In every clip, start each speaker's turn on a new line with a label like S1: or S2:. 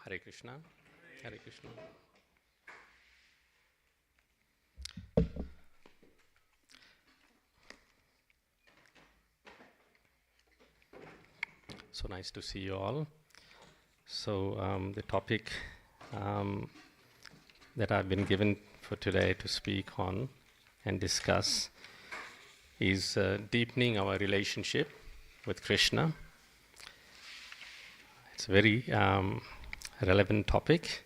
S1: Hare Krishna. Hare Krishna. So nice to see you all. So the topic that I've been given for today to speak on and discuss is deepening our relationship with Krishna. It's a very relevant topic.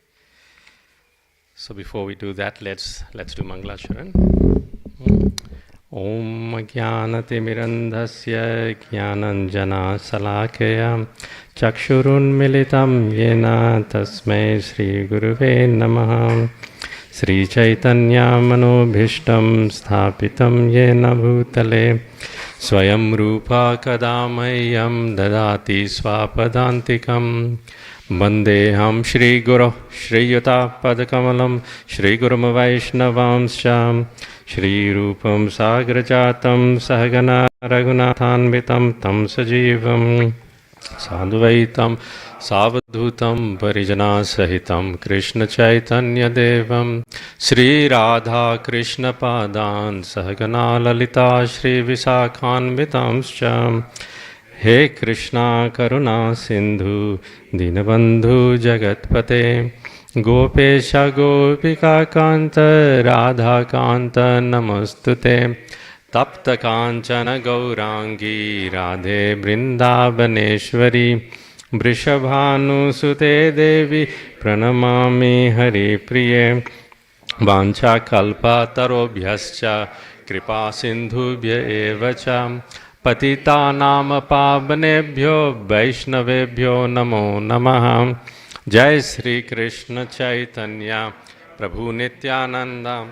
S1: So before we do that, let's do Mangalacharan. Om Jnanatimirandhasya Jnananjana Salakaya Chakshurunmilitam Yena Tasmai Shri Guruve Namaha Sri Chaitanya Manobhishtam Sthapitam Yena Bhutale Swayam Rupa Kadamayam Dadati Swapadantikam Vandeham Shri Guru Shri Yuta Padakamalam Shri Gurum Vaishnavamscha Shri Rupam Sagrajatam Sahagana Raghunathanvitam Tam Sajivam Sadvaitam Savadhutam Parijana Sahitam Krishna Chaitanya Devam Sri Radha Krishna Padan Sahagana Lalita Shri Visakhanvitamscha He Krishna Karuna Sindhu Dinabandhu Jagatpate Gopesha Gopika Kanta Radha Kanta Namostute Tapta Kanchana Gaurangi Radhe Brindavaneshwari Vrishabhanu Sute Devi Pranamami Hari Priye Vancha Kalpa Tarobhyascha Kripa Sindhubhya Evacha Patita Nama Pavanebhyo Vaishnavebhyo Namo Namaha Jai Sri Krishna Chaitanya Prabhu Nityananda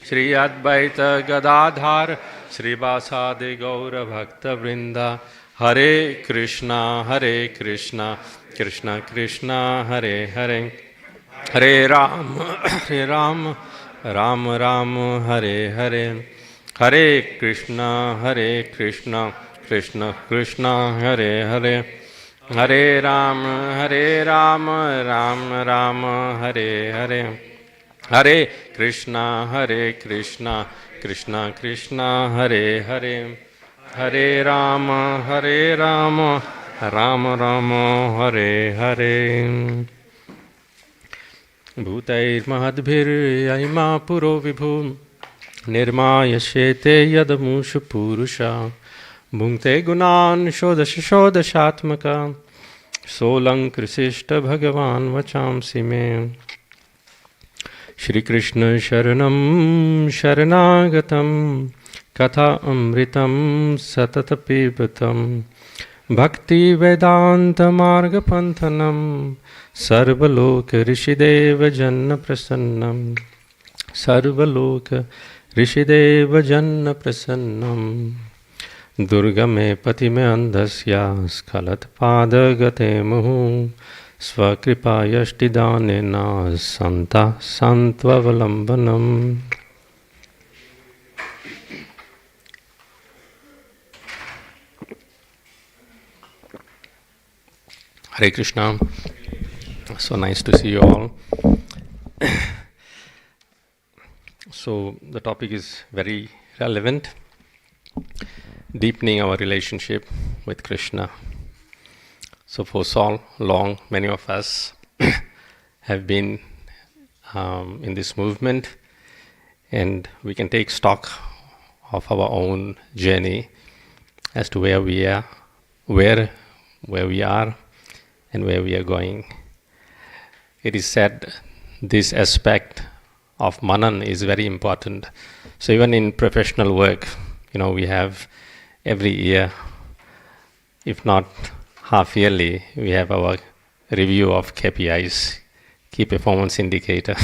S1: Shri Advaita Gadadhar Shri Vasadi Gaura Bhakta Vrinda Hare Krishna Krishna Krishna Hare Hare Hare Ram Ram Ram Hare Hare Hare Krishna Krishna Krishna Hare Hare Hare Ram Ram Ram Hare Hare Hare Krishna Krishna Krishna Hare Hare Hare Ram Ram Ram Hare Hare Bhutair Mahadbhir Aima Puro Vibhu Nirmayashete Yadamusha Purusha Bhungte Gunan Shodashatmaka Solang Krisishta Bhagavan Vachamsi Me Shri Krishna Sharanam Sharanagatam Katha Amritam Satata Pibatam Bhakti Vedanta Marga Panthanam Sarvaloka Rishideva Janna Prasannam Sarvaloka Rishideva Janna Prasannam Durga me pati me andhasya skalat pada gate muhu Svakripa yashtidanena santa santvavalambanam. Hare Krishna. So nice to see you all. So the topic is very relevant. Deepening our relationship with Krishna. So for so long, many of us have been in this movement, and we can take stock of our own journey as to where we are, where we are, and where we are going. It is said this aspect of Manan is very important. So even in professional work, we have every year, if not half yearly, we have our review of KPIs, Key Performance Indicator.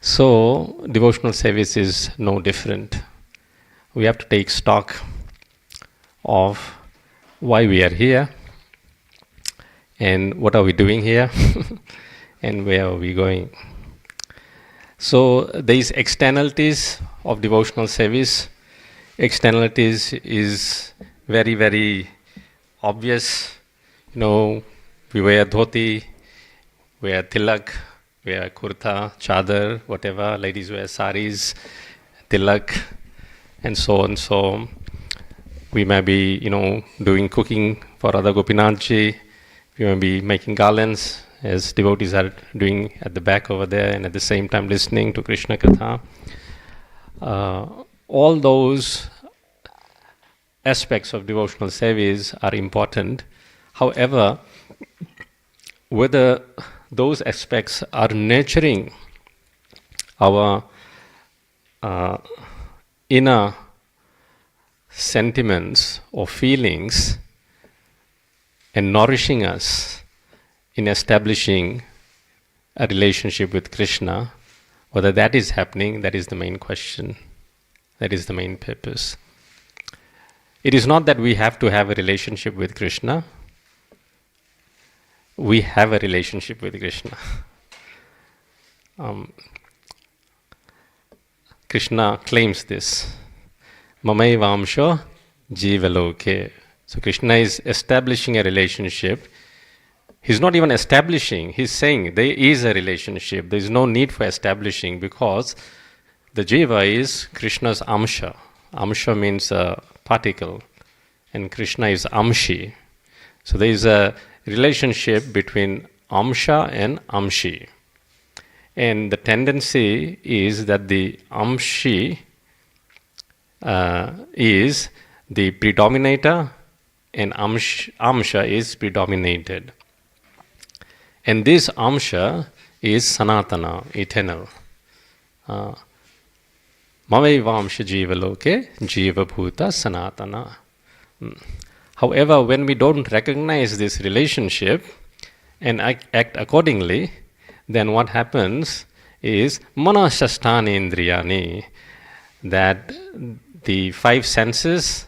S1: So devotional service is no different. We have to take stock of why we are here and what are we doing here and where are we going. So these externalities of devotional service, externalities is very, very obvious. We wear dhoti wear tilak, wear kurta, chadar, whatever. Ladies wear saris, tilak, and so on. So we may be, doing cooking for Radha Gopinathji. We may be making garlands, as devotees are doing at the back over there, and at the same time listening to Krishna Katha. All those aspects of devotional service are important. However, whether those aspects are nurturing our inner sentiments or feelings and nourishing us in establishing a relationship with Krishna, whether that is happening, that is the main question. That is the main purpose. It is not that we have to have a relationship with Krishna. We have a relationship with Krishna. Krishna claims this. Mamaivamsho jivaloke. So Krishna is establishing a relationship. He's not even establishing, he's saying there is a relationship. There is no need for establishing because the jiva is Krishna's amsha. Amsha means a particle, and Krishna is amshi. So there is a relationship between amsha and amshi. And the tendency is that the amshi is the predominator and amsha is predominated. And this amsha is sanatana, eternal. Mamaivamsha jivaloke jiva bhuta sanatana. However, when we don't recognize this relationship and act accordingly, then what happens is manashasthani indriyani, that the five senses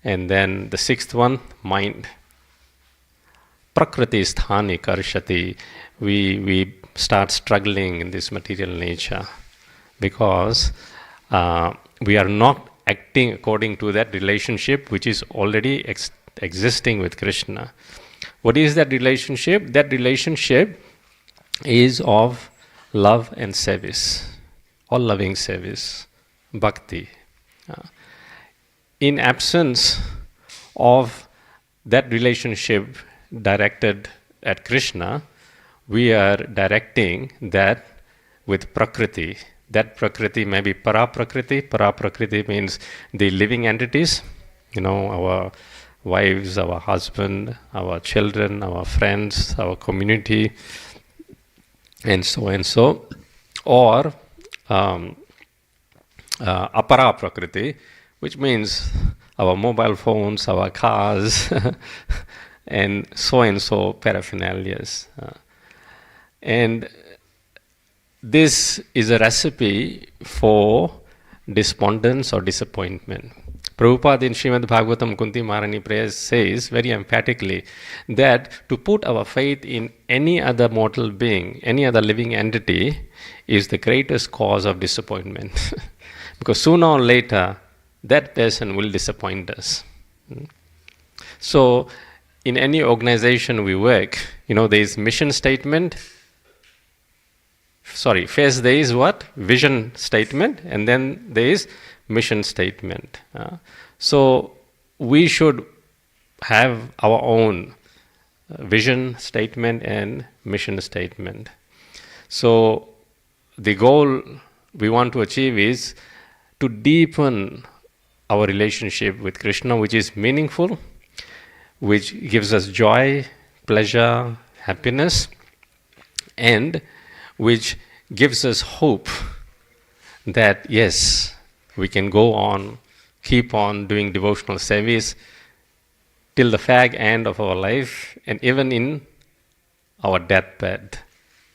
S1: and then the sixth one, mind. Prakriti sthani karshati. We start struggling in this material nature because we are not acting according to that relationship which is already existing with Krishna. What is that relationship? That relationship is of love and service, all loving service, bhakti. In absence of that relationship directed at Krishna, we are directing that with Prakriti. That Prakriti may be Para-Prakriti. Para-Prakriti means the living entities, our wives, our husband, our children, our friends, our community, and so and so. Or Apara-Prakriti, which means our mobile phones, our cars, and so paraphernalias. And this is a recipe for despondence or disappointment. Prabhupada in Srimad Bhagavatam Kunti Maharani Prayers says very emphatically that to put our faith in any other mortal being, any other living entity, is the greatest cause of disappointment. Because sooner or later, that person will disappoint us. So, in any organization we work, there is mission statement. First there is what? Vision statement, and then there is mission statement. So we should have our own vision statement and mission statement. So the goal we want to achieve is to deepen our relationship with Krishna, which is meaningful, which gives us joy, pleasure, happiness, and which gives us hope that yes, we can go on, keep on doing devotional service till the fag end of our life, and even in our deathbed,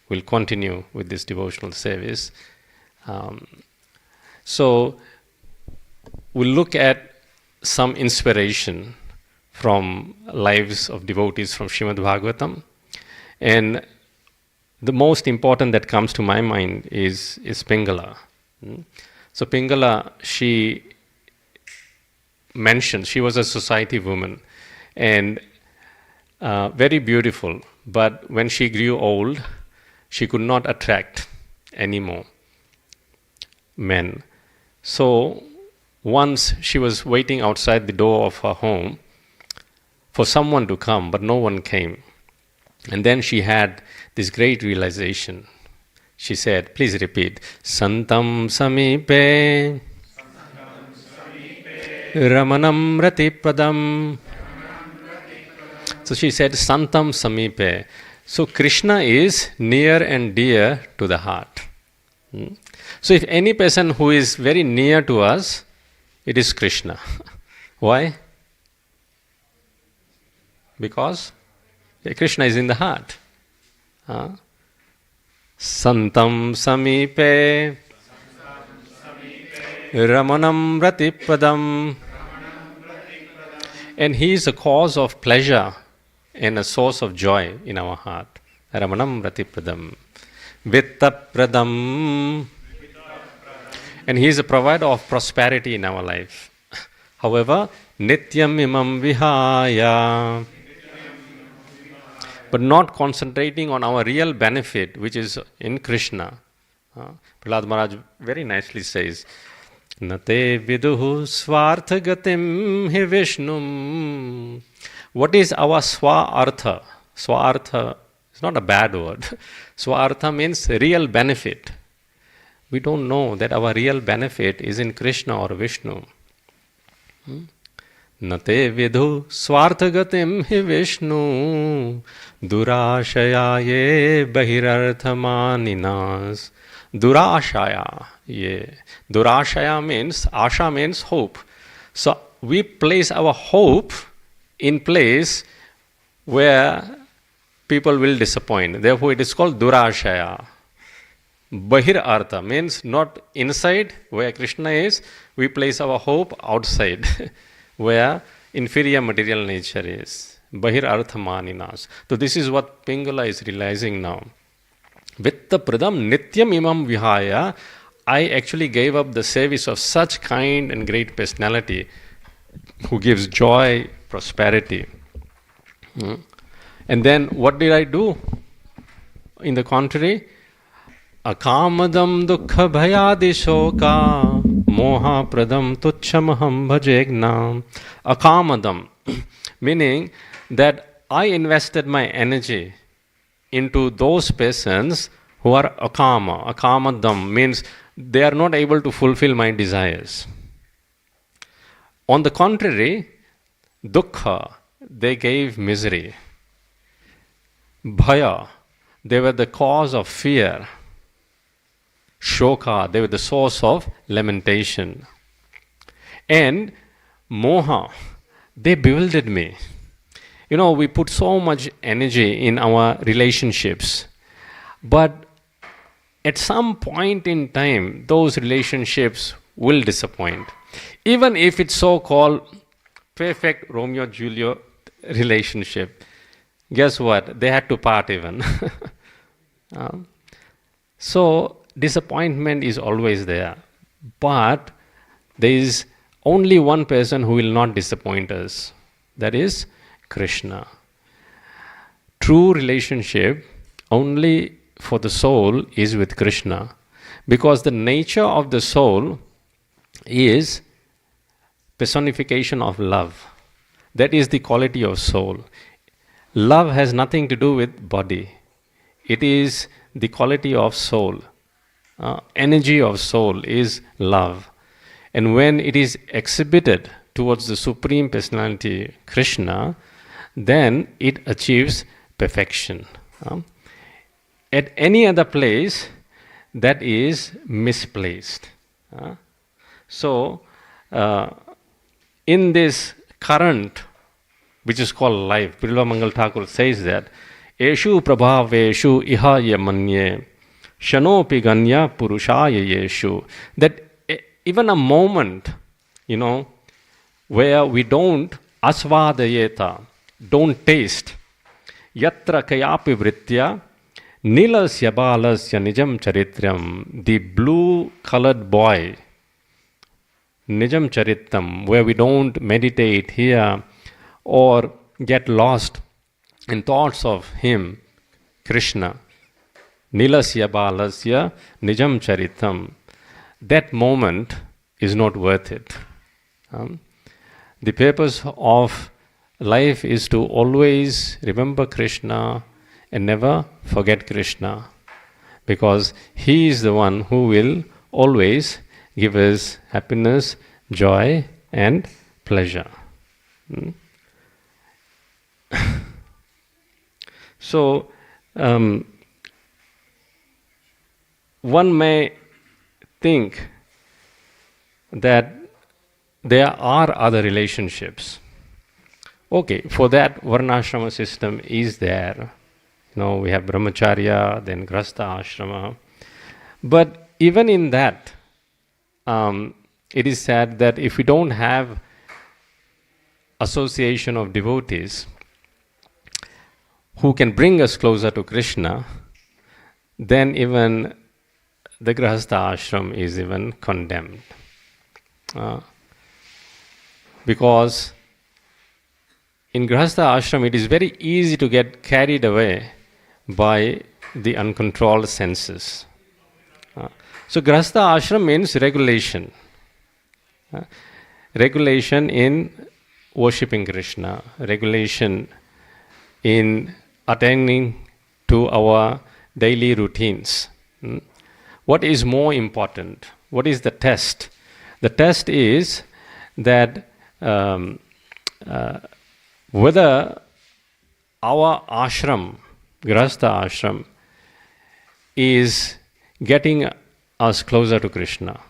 S1: we'll continue with this devotional service. So we'll look at some inspiration from lives of devotees from Srimad Bhagavatam. And the most important that comes to my mind is Pingala. So Pingala, she mentioned, she was a society woman and very beautiful, but when she grew old, she could not attract anymore men. So once she was waiting outside the door of her home for someone to come, but no one came. And then she had this great realization. She said, please repeat, Santam Samipe Ramanam Ratipadam. So she said, Santam Samipe. So Krishna is near and dear to the heart. So if any person who is very near to us, it is Krishna. Why? Because Krishna is in the heart. Santam Samipe Ramanam Ratipadam. And he is a cause of pleasure and a source of joy in our heart. Ramanam Ratipadam. Vittapradam. And he is a provider of prosperity in our life. However, Nityam imam vihaya. But not concentrating on our real benefit, which is in Krishna. Prahlad Maharaj very nicely says, Nate viduhu swarthagatim hi Vishnum. What is our swa-artha? Swa-artha is not a bad word. Swa-artha means real benefit. We don't know that our real benefit is in Krishna or Vishnu. Nate vidhu swarthagatim hi Vishnu durashayaye bahirarthamaninas. Durashaya. Yeah. Durashaya means, asha means hope. So we place our hope in place where people will disappoint. Therefore it is called Durashaya. Bahir Artha means not inside where Krishna is, we place our hope outside where inferior material nature is. Bahir Artha Maninas. So this is what Pingala is realizing now. Vitta Pradam Nityam Imam Vihaya, I actually gave up the service of such kind and great personality who gives joy, prosperity. And then what did I do? In the contrary, Akamadam dukkha bhayadi shoka moha pradam tuchhamaham bhajegnam. Akamadam, meaning that I invested my energy into those persons who are akama. Akamadam means they are not able to fulfill my desires. On the contrary, dukkha, they gave misery. Bhaya, they were the cause of fear. Shoka, they were the source of lamentation. And moha, they bewildered me. You know, we put so much energy in our relationships, but at some point in time, those relationships will disappoint. Even if it's so-called perfect Romeo-Juliet relationship, guess what? They had to part even. So, disappointment is always there. But there is only one person who will not disappoint us. That is Krishna. True relationship only for the soul is with Krishna. Because the nature of the soul is personification of love. That is the quality of soul. Love has nothing to do with body. It is the quality of soul. Energy of soul is love. And when it is exhibited towards the Supreme Personality, Krishna, then it achieves perfection. At any other place, that is misplaced. So, in this current, which is called life, Birla Mangal Thakur says that, Eshu prabhaveshu iha yamanye, shanopi ganya purushaya yeshu. That even a moment, you know, where we don't asvadayeta, don't taste, yatra kayapi vritya, nilasya balasya nijam charitram, the blue colored boy, nijam charitram, where we don't meditate here or get lost in thoughts of him, Krishna, Nilasya balasya nijam charitam. That moment is not worth it. The purpose of life is to always remember Krishna and never forget Krishna, because He is the one who will always give us happiness, joy and pleasure. So, one may think that there are other relationships. Okay, for that varnashrama system is there. We have brahmacharya, then grahastha ashrama. But even in that, it is said that if we don't have association of devotees who can bring us closer to Krishna, then even the grahastha ashram is even condemned. Because in grahastha ashram it is very easy to get carried away by the uncontrolled senses. So grahastha ashram means regulation. Regulation in worshipping Krishna, regulation in attending to our daily routines. What is more important? What is the test? The test is that whether our ashram, grahastha ashram, is getting us closer to Krishna.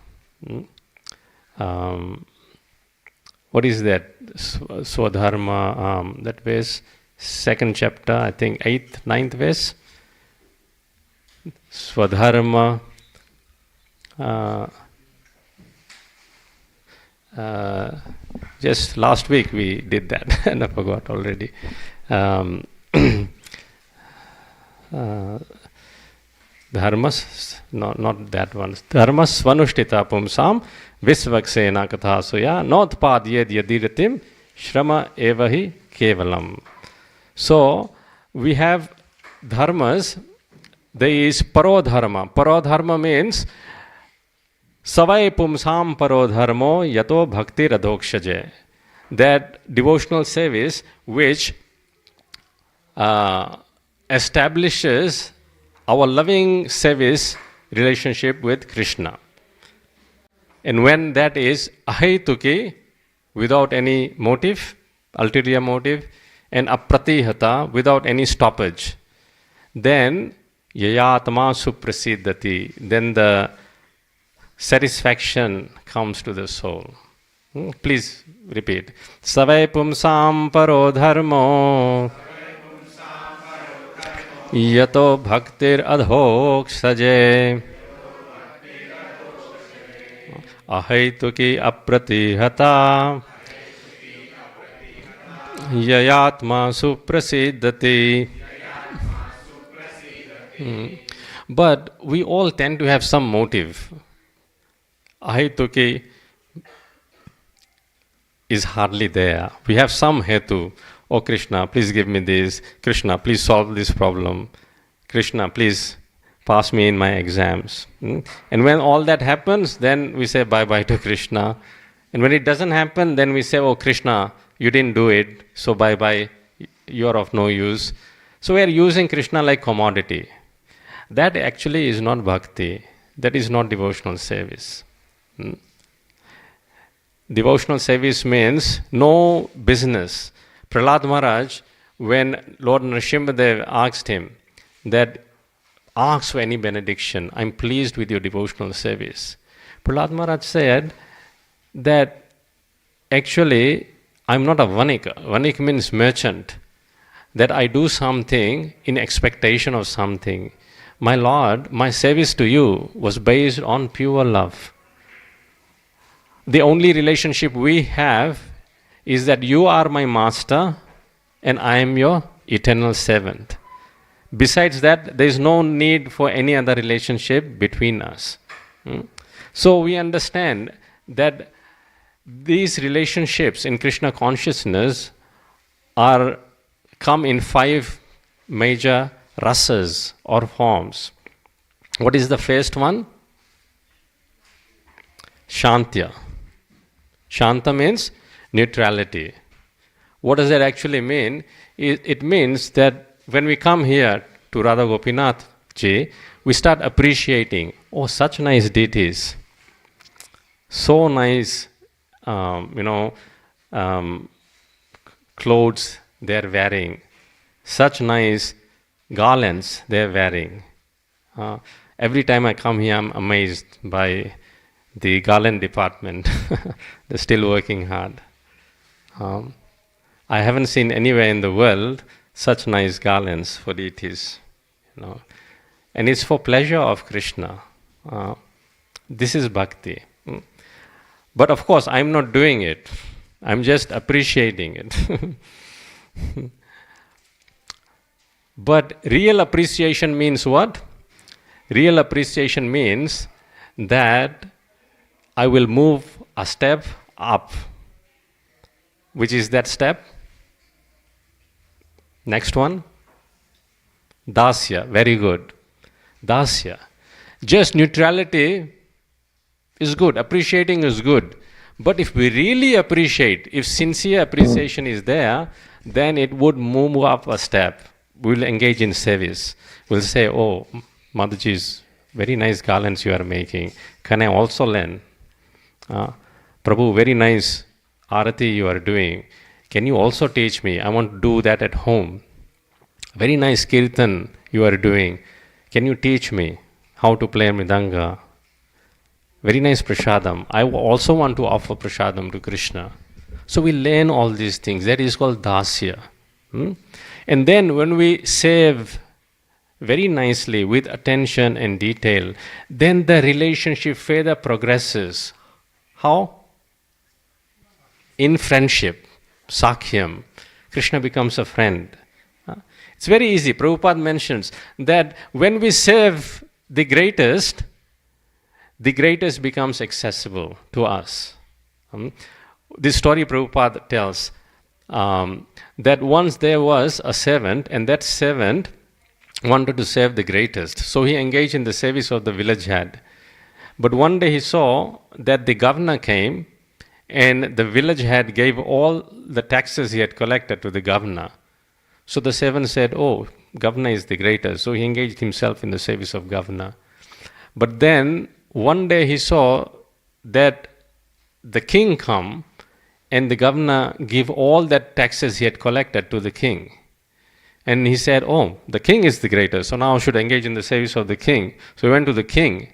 S1: What is that? Swadharma, that verse, 2nd chapter, I think 8th, 9th verse. Swadharma. Just last week we did that and I forgot already. Dharmas, not that one. Dharmas svanushtita pumsam visvaksena kathasuya notpadyed yadiratim shrama evahi kevalam. So we have dharmas. There is parodharma. Parodharma means savai pumsam parodharmo yato bhakti radhokshaje. That devotional service which establishes our loving service relationship with Krishna. And when that is ahaituki, without any motive, ulterior motive, and apratihata, without any stoppage, then yayatma suprasiddhati, then the satisfaction comes to the soul. Please repeat. Savai pumsam parodharmo yato bhaktir adhoksaje ahaituki apratihata yayatma suprasiddhati. But we all tend to have some motive. Ahaituki is hardly there. We have some hetu. Oh Krishna, please give me this. Krishna, please solve this problem. Krishna, please pass me in my exams. And when all that happens, then we say bye-bye to Krishna. And when it doesn't happen, then we say, oh Krishna, you didn't do it, so bye-bye, you're of no use. So we are using Krishna like commodity. That actually is not bhakti. That is not devotional service. Devotional service means no business. Prahlad Maharaj, when Lord Nrsimhadev asked him that, ask for any benediction, I'm pleased with your devotional service. Prahlad Maharaj said that actually I'm not a vanik. Vanik means merchant. That I do something in expectation of something. My Lord, my service to you was based on pure love. The only relationship we have is that you are my master and I am your eternal servant. Besides that, there is no need for any other relationship between us. So we understand that these relationships in Krishna consciousness come in 5 major rasas or forms. What is the first one? Shantya. Shanta means neutrality. What does that actually mean? It means that when we come here to Radha Gopinath Ji, we start appreciating, oh, such nice deities, so nice, clothes they're wearing, such nice garlands they're wearing. Every time I come here, I'm amazed by the garland department. They're still working hard. I haven't seen anywhere in the world such nice garlands for deities, and it's for pleasure of Krishna. This is bhakti. But of course, I'm not doing it. I'm just appreciating it. But real appreciation means what? Real appreciation means that I will move a step up. Which is that step? Next one. Dasya. Very good. Dasya. Just neutrality is good. Appreciating is good. But if we really appreciate, if sincere appreciation is there, then it would move up a step. We'll engage in service. We'll say, oh, Mataji's very nice garlands you are making. Can I also learn? Prabhu, very nice arati you are doing. Can you also teach me? I want to do that at home. Very nice kirtan you are doing. Can you teach me how to play mridanga? Very nice prasadam. I also want to offer prasadam to Krishna. So we learn all these things. That is called dasya. And then when we serve very nicely with attention and detail, then the relationship further progresses. How? In friendship, sakhyam. Krishna becomes a friend. It's very easy. Prabhupada mentions that when we serve the greatest becomes accessible to us. This story Prabhupada tells that once there was a servant, and that servant wanted to serve the greatest. So he engaged in the service of the village head. But one day he saw that the governor came, and the village head gave all the taxes he had collected to the governor. So the servant said, oh, governor is the greatest. So he engaged himself in the service of governor. But then one day he saw that the king come, and the governor give all that taxes he had collected to the king. And he said, oh, the king is the greatest, so now I should engage in the service of the king. So he went to the king.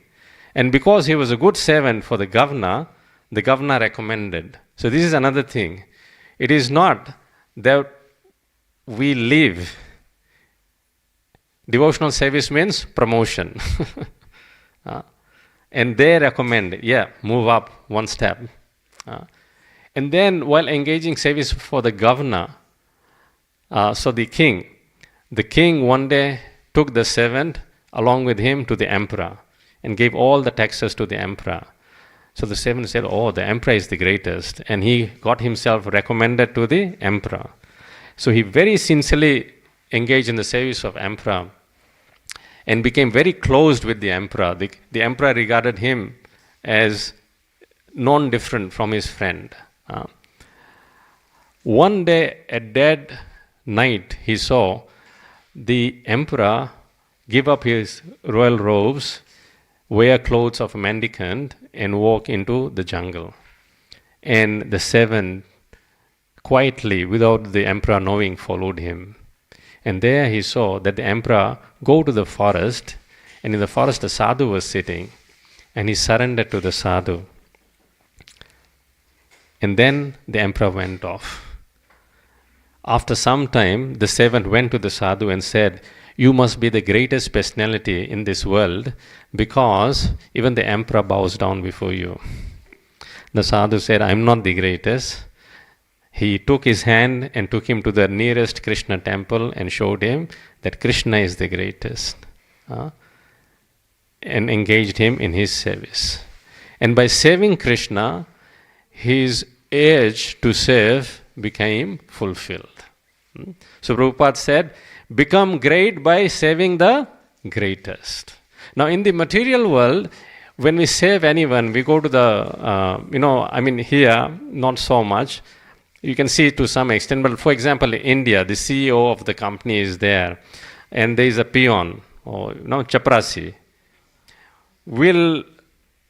S1: And because he was a good servant for the governor recommended. So this is another thing. It is not that we live. Devotional service means promotion. And they recommend, move up one step. And then while engaging service for the governor, so the king one day took the servant along with him to the emperor and gave all the taxes to the emperor. So the servant said, oh, the emperor is the greatest. And he got himself recommended to the emperor. So he very sincerely engaged in the service of emperor and became very close with the emperor. The emperor regarded him as non-different from his friend. One day at dead night, he saw the emperor give up his royal robes, wear clothes of a mendicant, and walk into the jungle. And the servant quietly, without the emperor knowing, followed him. And there he saw that the emperor go to the forest, and in the forest a sadhu was sitting, and he surrendered to the sadhu. And then the emperor went off. After some time, the servant went to the sadhu and said, you must be the greatest personality in this world because even the emperor bows down before you. The sadhu said, I'm not the greatest. He took his hand and took him to the nearest Krishna temple and showed him that Krishna is the greatest. And engaged him in his service. And by serving Krishna, his urge to serve became fulfilled. So Prabhupada said, become great by serving the greatest. Now, in the material world, when we save anyone, we go to the, here, not so much. You can see to some extent, but for example, in India, the CEO of the company is there, and there is a peon, or chaprasi. Will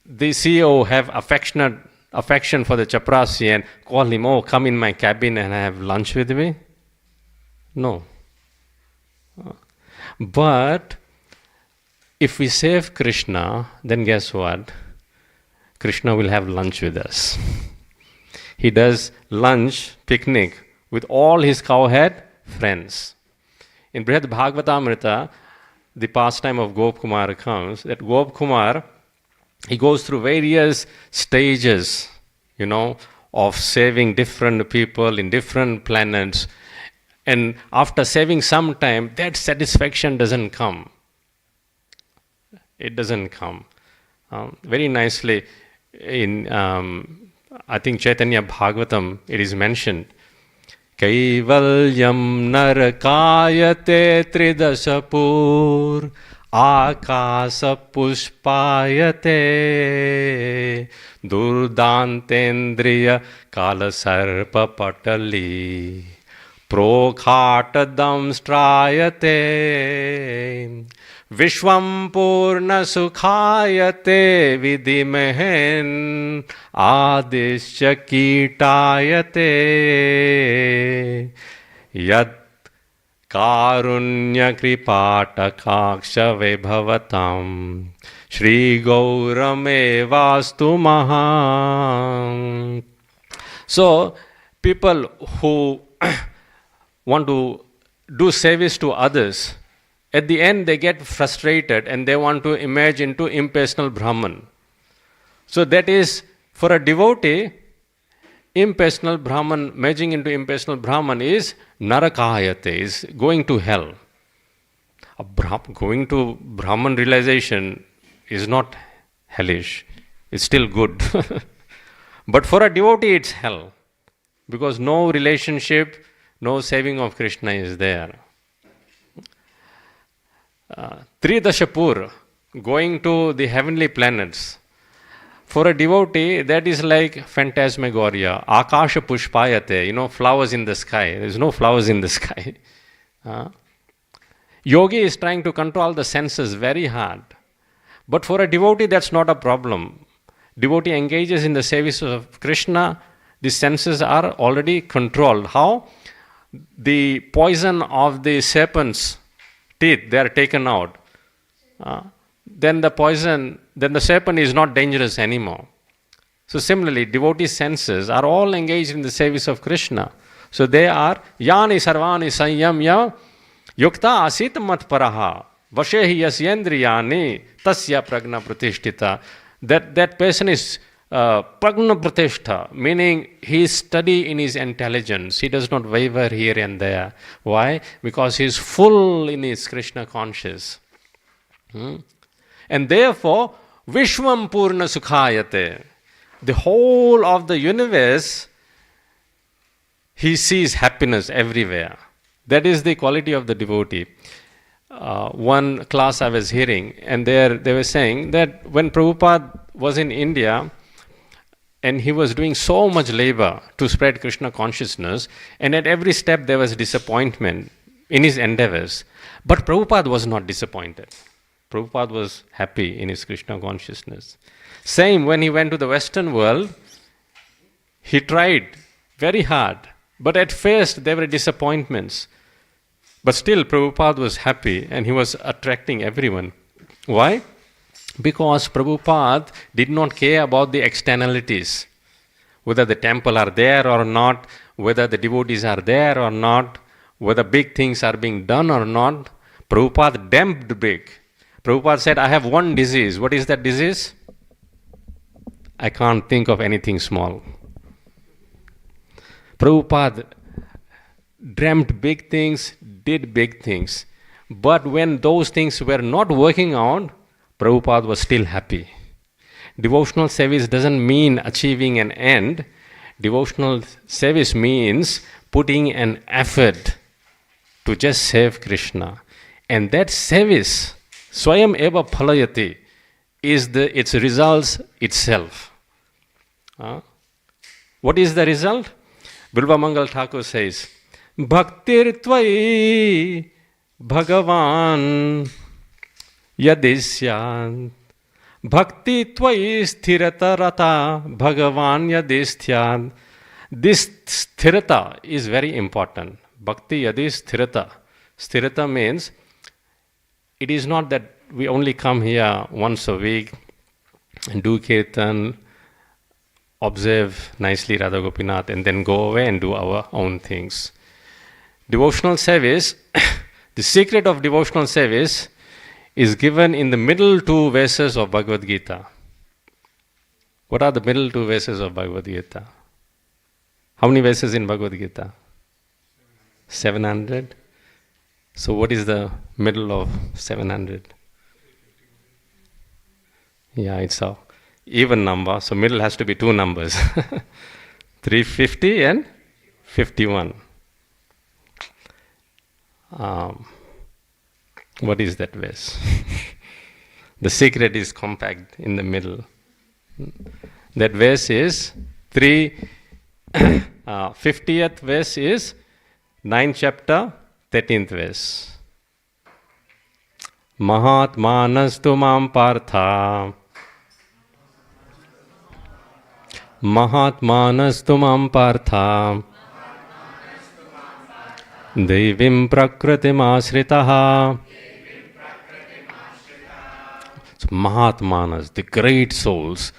S1: the CEO have affection for the chaprasi and call him, oh, come in my cabin and have lunch with me? No. But if we save Krishna, then guess what? Krishna will have lunch with us. He does lunch, picnic, with all his cowhead friends. In Brihad Bhagavatamrita, the pastime of Gop Kumar comes, that Gop Kumar, he goes through various stages, of saving different people in different planets. And after saving some time, that satisfaction doesn't come. It doesn't come. Very nicely in, I think, Chaitanya Bhagavatam, it is mentioned, Kaivalyam narakayate tridasapur akasa pushpayate durdantendriya kalasarpa patali prokhatadam strayate Vishwam purna sukhayate vidimehen adishya kitayate yat karunya kripatakaksha vibhavatam Shri Gaurame vastu maham. So, people who want to do service to others, at the end they get frustrated and they want to emerge into impersonal Brahman. So that is, for a devotee, impersonal Brahman, merging into impersonal Brahman is narakayate, is going to hell. Going to Brahman realization is not hellish, it's still good. But for a devotee it's hell, because no relationship, no saving of Krishna is there. Tridashapur, going to the heavenly planets. For a devotee, that is like phantasmagoria. Akasha pushpayate, flowers in the sky. There is no flowers in the sky. Yogi is trying to control the senses very hard. But for a devotee, that's not a problem. Devotee engages in the service of Krishna, the senses are already controlled. How? The poison of the serpent's teeth, they are taken out. Then the serpent is not dangerous anymore. So similarly, devotee senses are all engaged in the service of Krishna. So they are yani sarvani sanyamya yukta asit matparaha vashehi yasyendriyani tasya pragna pratishtita. That person is pragna pratishtha, meaning he is steady in his intelligence. He does not waver here and there. Why? Because he is full in his Krishna conscious. And therefore, Vishwam Purna Sukhayate, the whole of the universe, he sees happiness everywhere. That is the quality of the devotee. One class I was hearing, and they were saying that when Prabhupada was in India, and he was doing so much labor to spread Krishna consciousness, and at every step there was disappointment in his endeavors. But Prabhupada was not disappointed. Prabhupada was happy in his Krishna consciousness. Same when he went to the Western world, he tried very hard, but at first there were disappointments. But still Prabhupada was happy and he was attracting everyone. Why? Because Prabhupada did not care about the externalities, whether the temple are there or not, whether the devotees are there or not, whether big things are being done or not. Prabhupada dreamt big. Prabhupada said, I have one disease. What is that disease? I can't think of anything small. Prabhupada dreamt big things, did big things. But when those things were not working out, Prabhupada was still happy. Devotional service doesn't mean achieving an end. Devotional service means putting an effort to just serve Krishna. And that service Swayam eva phalayati is its results itself. What is the result? Bilvamangal Thakur says, Bhaktir tvai bhagavan yadisyan. Bhakti tvai sthirata rata bhagavan yadisthyan. This sthirata is very important. Bhakti yadi sthirata. Sthirata means it is not that we only come here once a week and do kirtan, observe nicely Radha Gopinath, and then go away and do our own things. Devotional service, the secret of devotional service is given in the middle two verses of Bhagavad Gita. What are the middle two verses of Bhagavad Gita? How many verses in Bhagavad Gita? 700. So what is the middle of 700? Yeah, it's a even number, so middle has to be two numbers. 350 and 51. What is that verse? The secret is compact in the middle. That verse is 50th verse is 9th chapter, 13th verse. Mahatmanastu mam partha. Mahatmanastu mam partha. Devim prakritim ashritaha. So Mahatmanas, the great souls,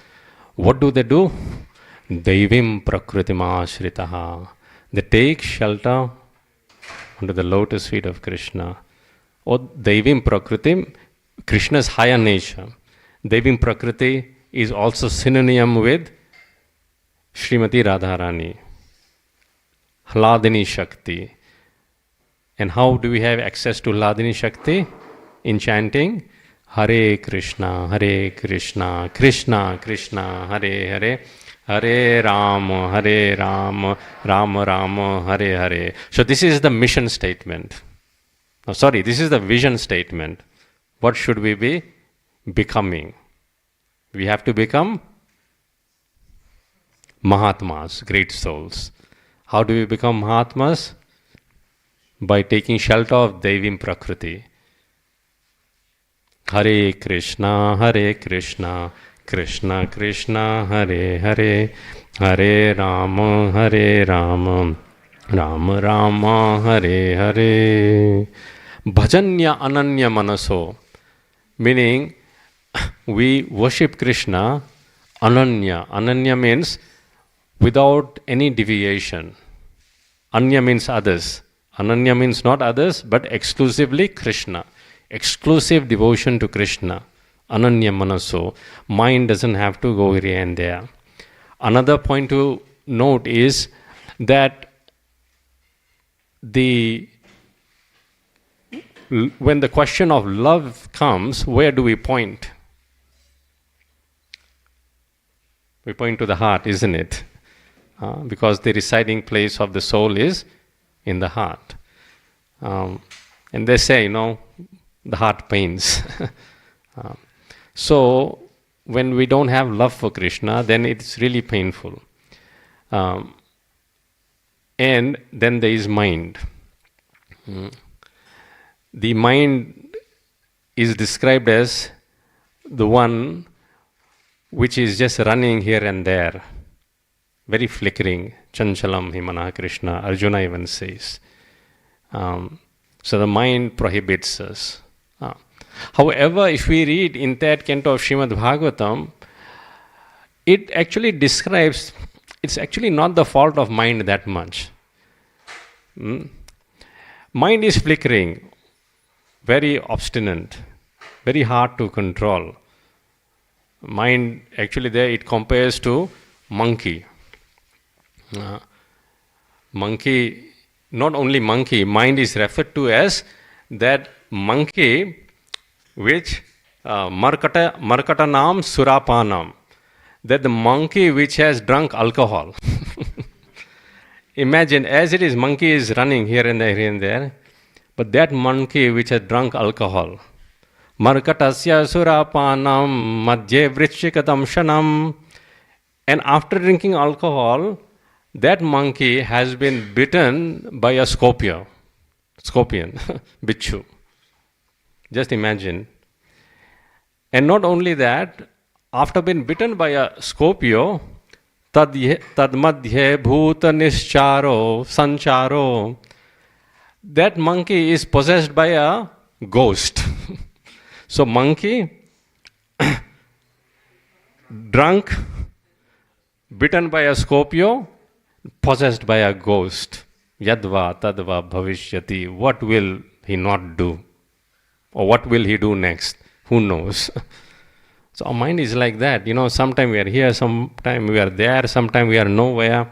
S1: what do? Devim prakritim ashritaha. They take shelter under the lotus feet of Krishna. Or Devim prakritim, Krishna's higher nature. Devim prakriti is also synonym with Srimati Radharani, Hladini Shakti. And how do we have access to Hladini Shakti? In chanting Hare Krishna, Krishna Krishna, Hare Hare, Hare Rama, Rama Rama, Hare Hare. So this is the mission statement. This is the vision statement. What should we be becoming? We have to become Mahatmas, great souls. How do we become Mahatmas? By taking shelter of Devim Prakriti. Hare Krishna, Krishna Krishna, Hare Hare, Hare Rama, Rama Rama, Hare Hare. Bhajanya Ananya Manaso, meaning we worship Krishna Ananya. Ananya means without any deviation. Anya means others. Ananya means not others, but exclusively Krishna. Exclusive devotion to Krishna. Ananya Manaso. Mind doesn't have to go here and there. Another point to note is that when the question of love comes, where do we point? We point to the heart, isn't it? Because the residing place of the soul is in the heart. And they say, the heart pains. So, when we don't have love for Krishna, then it's really painful. And then there is mind. The mind is described as the one which is just running here and there, very flickering. Chanchalam himana Krishna, Arjuna even says. So the mind prohibits us. However, if we read in that canto of Srimad Bhagavatam, it actually describes, it's actually not the fault of mind that much. Mind is flickering, very obstinate, very hard to control. Mind, actually there it compares to monkey. Monkey, not only monkey, mind is referred to as that monkey which Markata Nam Surapanam, that the monkey which has drunk alcohol. Imagine, as it is, monkey is running here and there, but that monkey which has drunk alcohol, Markatasya surapanam madhye vrishchikatamshanam. And after drinking alcohol, that monkey has been bitten by a scorpion, bichu. Just imagine. And not only that, after being bitten by a scorpion, tadmadhye bhuta nischaro sancharo, that monkey is possessed by a ghost. So monkey, drunk, bitten by a scorpion, possessed by a ghost. Yadva tadva bhavishyati. What will he not do? Or what will he do next? Who knows? So our mind is like that. Sometime we are here, sometime we are there, sometime we are nowhere.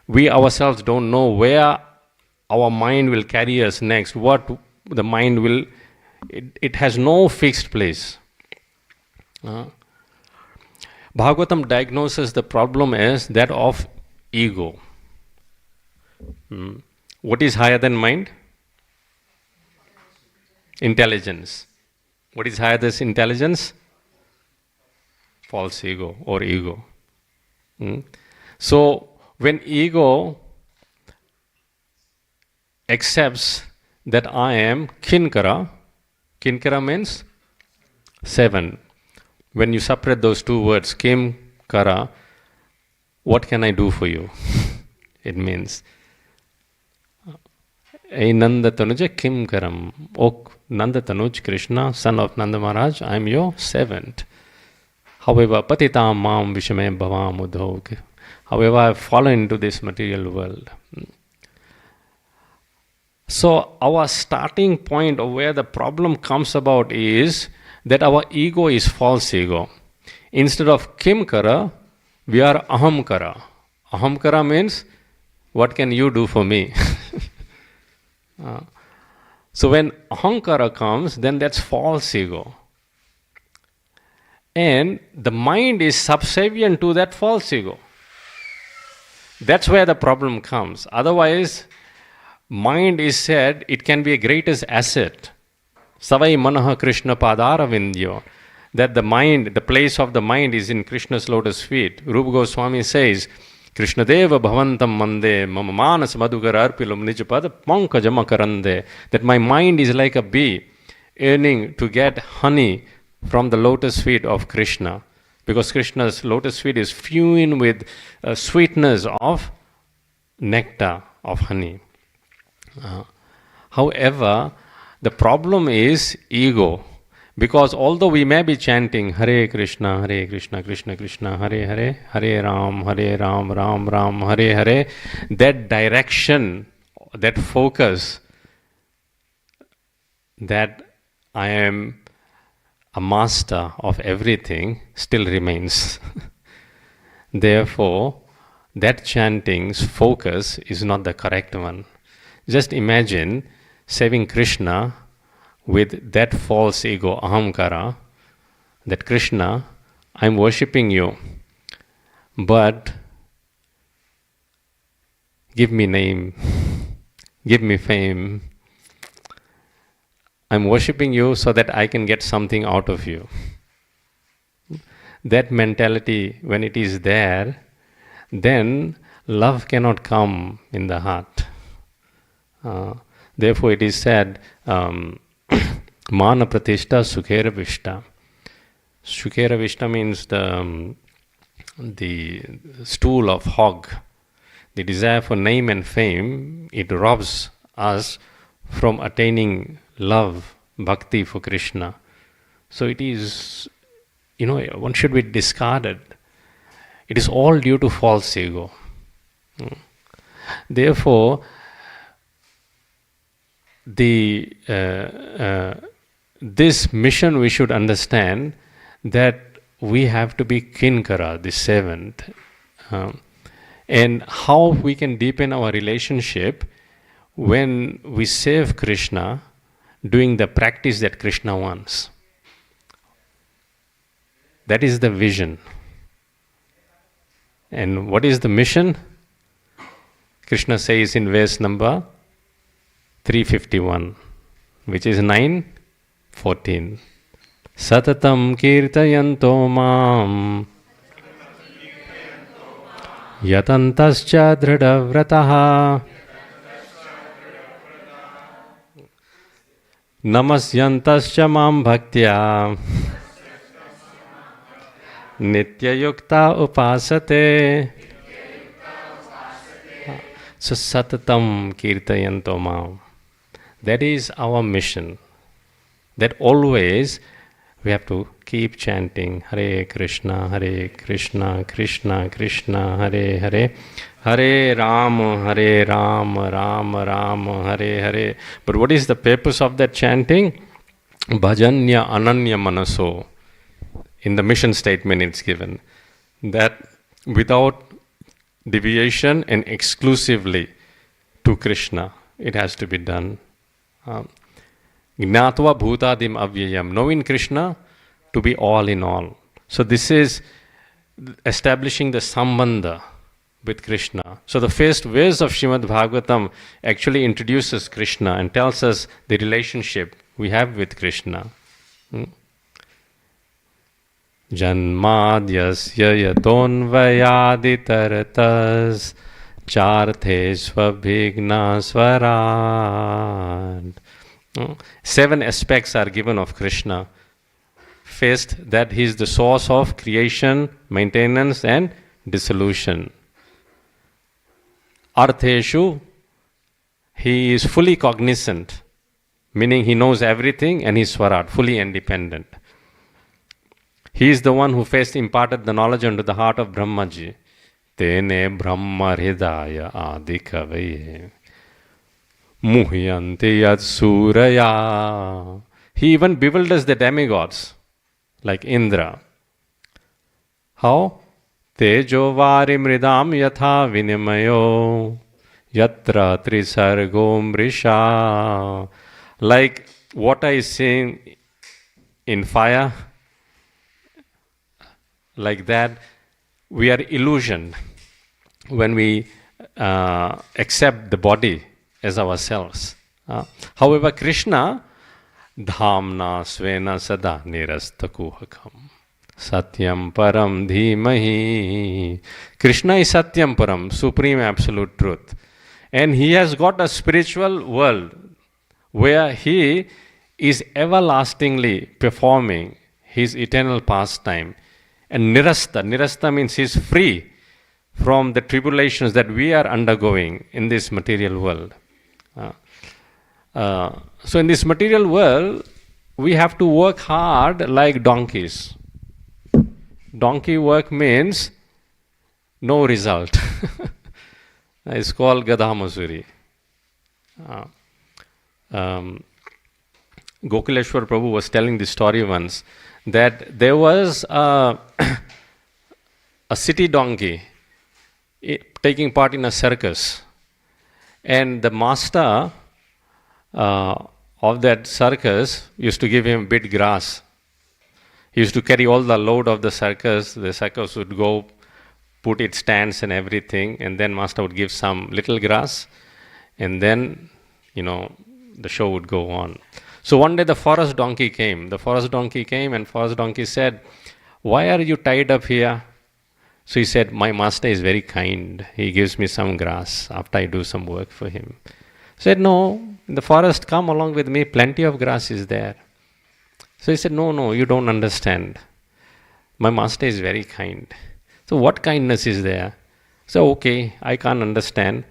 S1: We ourselves don't know where our mind will carry us next. What the mind will... It has no fixed place. Bhagavatam diagnoses the problem as that of ego. What is higher than mind? Intelligence. What is higher than intelligence? False ego or ego. So when ego accepts that I am kinkara means 7. When you separate those two words, kim, kara, what can I do for you? It means, Hey Nanda Tanuja kim karam. O Nanda Tanuj, Krishna, son of Nanda Maharaj, I am your servant. However, patitam mam vishame bhavam udhog. However, I have fallen into this material world. So our starting point of where the problem comes about is that our ego is false ego. Instead of kimkara, we are ahamkara. Ahamkara means, what can you do for me? So when ahankara comes, then that's false ego. And the mind is subservient to that false ego. That's where the problem comes. Otherwise, mind is said, it can be a greatest asset. Savai manaha Krishna padara vindyo. That the mind, the place of the mind is in Krishna's lotus feet. Rupa Goswami says, Krishna deva bhavantam mande mama manas madhugara arpilum nijapad pankajama karande. That my mind is like a bee yearning to get honey from the lotus feet of Krishna. Because Krishna's lotus feet is fuming with sweetness of nectar, of honey. However, the problem is ego. Because although we may be chanting Hare Krishna, Krishna Krishna, Hare Hare, Hare Ram, Ram Ram, Hare Hare, that direction, that focus, that I am a master of everything still remains. Therefore, that chanting's focus is not the correct one. Just imagine saving Krishna with that false ego, ahamkara, that Krishna, I'm worshipping you, but give me name, give me fame. I'm worshipping you so that I can get something out of you. That mentality, when it is there, then love cannot come in the heart. Therefore it is said, Mana pratishta sukhera vishta. Sukhera vishta means the stool of hog. The desire for name and fame, it robs us from attaining love, bhakti for Krishna. So it is, one should be discarded. It is all due to false ego. Therefore, this mission we should understand that we have to be kinkara, the servant. And how we can deepen our relationship when we serve Krishna doing the practice that Krishna wants. That is the vision. And what is the mission? Krishna says in verse number 351, which is 9:14. Satatam kirtayanto mam yatantascha dridhavrataha namasyantascha mam bhaktya nityayukta upasate. So satatam kirtayanto mam. That is our mission. That always we have to keep chanting Hare Krishna, Krishna Krishna, Hare Hare, Hare Rama, Rama Rama, Hare Hare. But what is the purpose of that chanting? Bhajanya Ananya Manaso. In the mission statement it's given that without deviation and exclusively to Krishna, it has to be done. Gnatva bhutadim avyayam, knowing Krishna to be all in all. So this is establishing the sambandha with Krishna. So the first verse of Srimad Bhagavatam actually introduces Krishna and tells us the relationship we have with Krishna. Janmadyasya yatonvayaditaratas charte svabhigna swarad. 7 aspects are given of Krishna. First, that he is the source of creation, maintenance and dissolution. Artheshu, he is fully cognizant, meaning he knows everything and he is swarad, fully independent. He is the one who first imparted the knowledge unto the heart of Brahmaji. Tene Brahma Hridaya Adikavaye Muhyanti Yad Suraya. He even bewilders the demigods like Indra. How? Tejo Vari Mridam Yatha Vinimayo Yatra Trisargo Mrisha. Like water is seen in fire, like that, we are illusioned when we accept the body as ourselves. However, Krishna, dhamna svena sada nirastakuhakam satyam param dhimahi. Krishna is satyam param, supreme absolute truth. And he has got a spiritual world where he is everlastingly performing his eternal pastime. And nirasta means he is free from the tribulations that we are undergoing in this material world. So in this material world, we have to work hard like donkeys. Donkey work means no result. It's called Gadhamasuri. Gokileshwar Prabhu was telling this story once, that there was a city donkey taking part in a circus, and the master of that circus used to give him bit grass. He used to carry all the load of the circus would go put its stands and everything, and then master would give some little grass, and then the show would go on. So one day the forest donkey came. And forest donkey said, "Why are you tied up here?" So he said, "My master is very kind. He gives me some grass after I do some work for him." He said, "No, in the forest, come along with me. Plenty of grass is there." So he said, No, you don't understand. My master is very kind. So what kindness is there? So okay, I can't understand,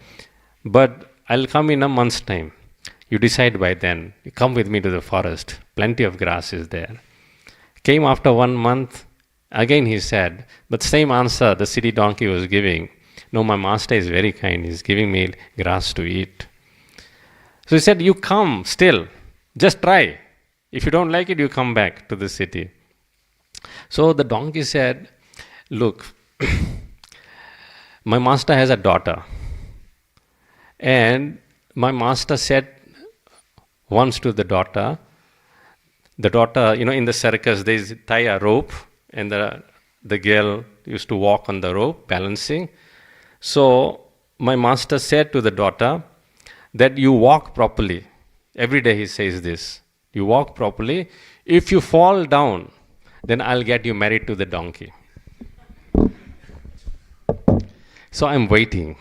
S1: but I'll come in a month's time. You decide by then. You come with me to the forest. Plenty of grass is there. Came after 1 month. Again he said, but same answer the city donkey was giving. No, my master is very kind. He's giving me grass to eat. So he said, you come still. Just try. If you don't like it, you come back to the city. So the donkey said, look, my master has a daughter. And my master said once to the daughter, in the circus, they tie a rope, and the girl used to walk on the rope, balancing. So my master said to the daughter that you walk properly. Every day he says this. you walk properly. If you fall down, then I'll get you married to the donkey. So I'm waiting.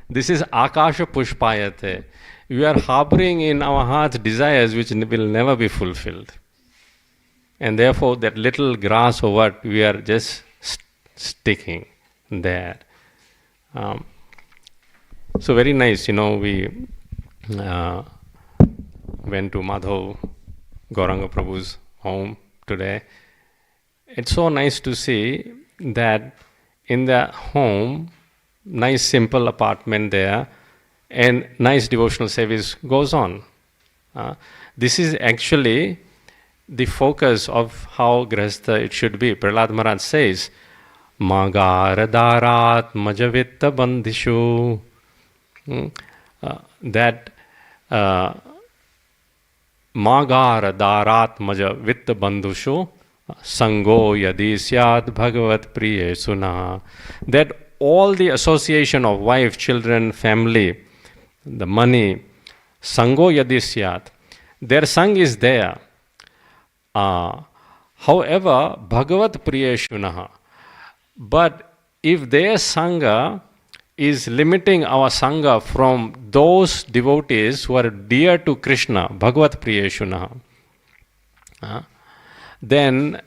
S1: This is Akasha Pushpayate. We are harboring in our hearts desires which will never be fulfilled. And therefore, that little grass or what, we are just sticking there. So very nice, we went to Madhav Gauranga Prabhu's home today. It's so nice to see that in the home, nice simple apartment there, and nice devotional service goes on. This is actually the focus of how Grihastha it should be. Prahlad Maharaj says, Magara darat majavitta bandhishu. That Magara darat majavitta bandhushu sango yadi syad bhagavat priye suna. That all the association of wife, children, family, the money, sango yadi syad, their sang is there. However, bhagavat priye shunaha. But if their sangha is limiting our sangha from those devotees who are dear to Krishna, bhagavat priye shunaha, then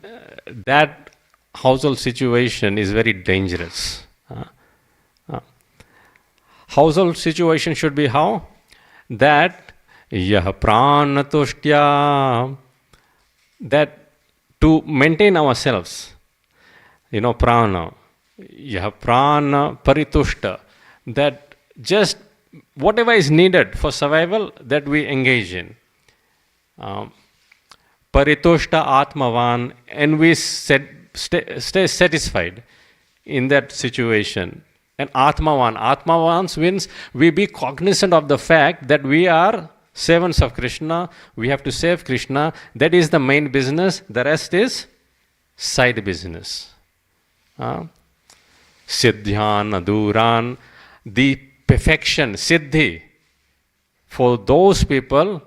S1: that household situation is very dangerous. Household situation should be how? That yah prana tushtya, that to maintain ourselves, prana, yah prana paritushta, that just whatever is needed for survival, that we engage in. Paritushta atmavan, and we stay satisfied in that situation. And atmavan means we be cognizant of the fact that we are servants of Krishna, we have to serve Krishna, that is the main business, the rest is side business. Siddhyan, aduran, the perfection, siddhi, for those people,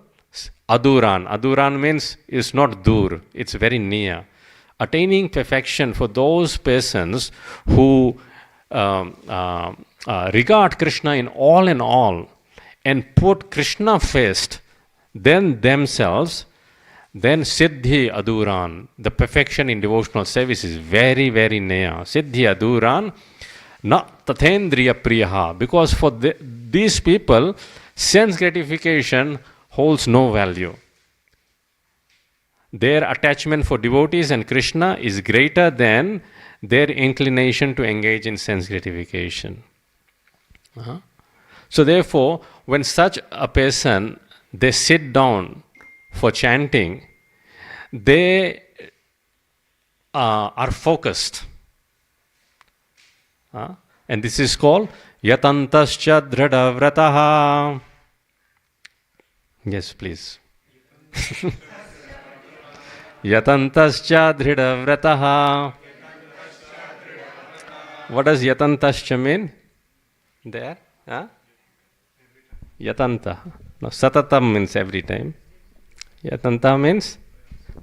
S1: aduran means is not dur, it's very near. Attaining perfection for those persons who regard Krishna in all and put Krishna first, then themselves, then siddhi aduran, the perfection in devotional service is very, very near. Siddhi aduran, na tathendriya priyaha, because for these people, sense gratification holds no value. Their attachment for devotees and Krishna is greater than their inclination to engage in sense gratification. So therefore, when such a person, they sit down for chanting, they are focused. And this is called yatantascha dhradavrataha. Yes, please. Yatantascha dhradavrataha. What does yatantascha mean? There? Yatanta. No, satatam means every time. Yatanta means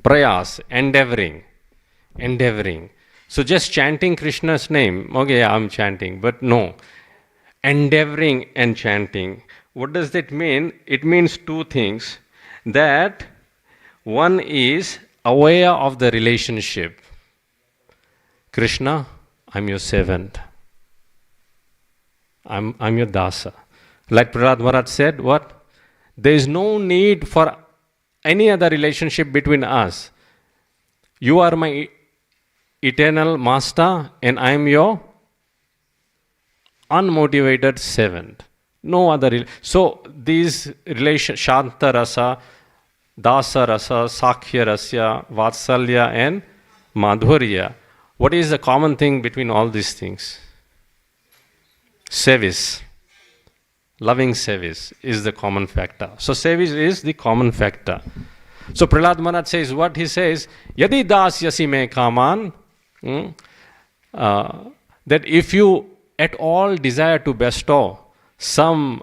S1: prayas, endeavoring. So just chanting Krishna's name, okay, I'm chanting, but no. Endeavoring and chanting. What does that mean? It means two things. That one is aware of the relationship. Krishna, I'm your servant. I'm your dasa. Like Prahlad Maharaj said, what? There is no need for any other relationship between us. You are my eternal master and I am your unmotivated servant. No other. So these relations, Shanta Rasa, Dasa Rasa, Sakhya Rasa, Vatsalya and Madhurya. What is the common thing between all these things? Service. Loving service is the common factor. So service is the common factor. So Prahlad Maharaj says what? He says, Yadi dasyasi me kaman, that if you at all desire to bestow some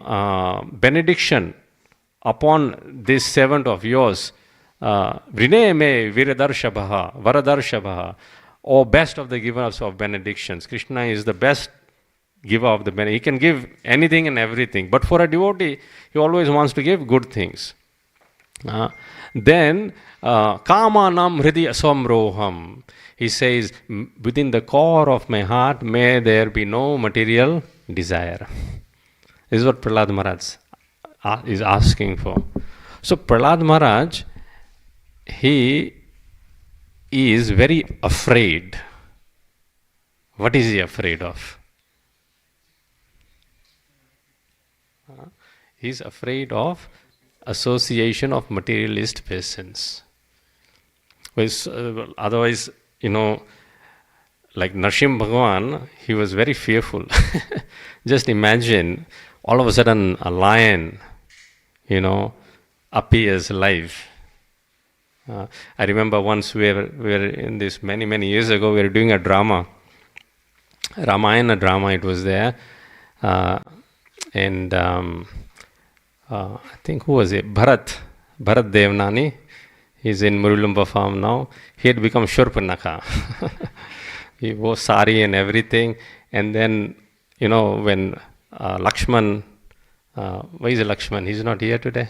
S1: benediction upon this servant of yours, Vrine me Varadarshabha, O best of the givers of benedictions. Krishna is the best giver of the benediction. He can give anything and everything, but for a devotee, he always wants to give good things. Then, Kamanam Hridi Aswamroham. He says, within the core of my heart, may there be no material desire. This is what Prahlad Maharaj is asking for. So Prahlad Maharaj, he is very afraid. What is he afraid of? He is afraid of association of materialist persons. Otherwise, like Narsimha Bhagavan, he was very fearful. Just imagine, all of a sudden a lion, appears live. I remember once we were in this many years ago, we were doing a drama, Ramayana drama, it was there. And I think, who was it? Bharat Devnani. He's in Murulumba farm now. He had become Shurpanakha. He wore sari and everything. And then, when Lakshman, where is Lakshman? He's not here today.